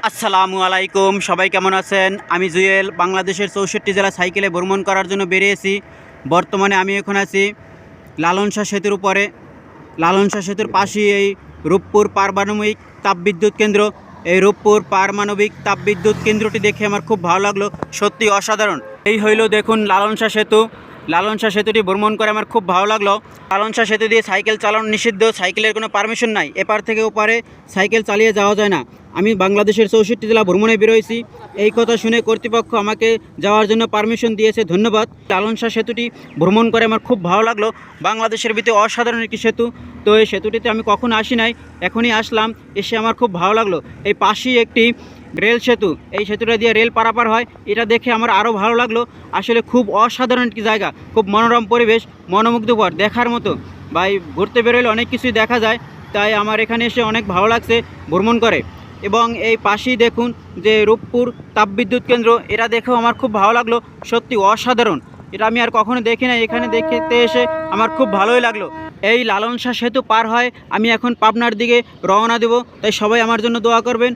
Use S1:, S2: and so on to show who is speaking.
S1: আসসালামু আলাইকুম, সবাই কেমন আছেন? আমি জুয়েল বাংলাদেশের ৬৪ জেলা সাইকেলে ভ্রমণ করার জন্য বেরিয়েছি। বর্তমানে আমি এখন আছি লালন শাহ সেতুর উপরে। লালন শাহ সেতুর পাশেই এই রূপপুর পারমাণবিক তাপবিদ্যুৎ কেন্দ্র। এই রূপপুর পারমাণবিক তাপবিদ্যুৎ কেন্দ্রটি দেখে আমার খুব ভালো লাগলো, সত্যি অসাধারণ। এই হইল দেখুন লালন শাহ সেতু। লালন শাহ সেতুটি ভ্রমণ করে আমার খুব ভালো লাগলো। লালন শাহ সেতু দিয়ে সাইকেল চালানো নিষিদ্ধ, সাইকেলের কোনো পারমিশন নাই, এপার থেকে ওপারে সাইকেল চালিয়ে যাওয়া যায় না। আমি বাংলাদেশের ৬৪ জেলা ভ্রমণে বেরোইছি, এই কথা শুনে কর্তৃপক্ষ আমাকে যাওয়ার জন্য পারমিশন দিয়েছে, ধন্যবাদ। লালন শাহ সেতুটি ভ্রমণ করে আমার খুব ভালো লাগলো। বাংলাদেশের ভিতরে অসাধারণ একটি সেতু। তো এই সেতুটিতে আমি কখনো আসি নাই, এখনই আসলাম, এসে আমার খুব ভালো লাগলো। এই পাশেই একটি রেল সেতু, এই সেতুটা দিয়ে রেল পারাপার হয়, এটা দেখে আমার আরও ভালো লাগলো। আসলে খুব অসাধারণ একটি জায়গা, খুব মনোরম পরিবেশ, মনোমুগ্ধকর, দেখার মতো। ভাই ঘুরতে বেরোলে অনেক কিছুই দেখা যায়, তাই আমার এখানে এসে অনেক ভালো লাগছে ভ্রমণ করে। এবং এই পাশেই দেখুন যে রূপপুর তাপবিদ্যুৎ কেন্দ্র, এটা দেখেও আমার খুব ভালো লাগলো, সত্যি অসাধারণ। এটা আমি আর কখনো দেখি না, এখানে দেখতে এসে আমার খুব ভালোই লাগলো। এই লালন শাহ সেতু পার হয় আমি এখন পাবনার দিকে রওনা দেব, তাই সবাই আমার জন্য দোয়া করবেন।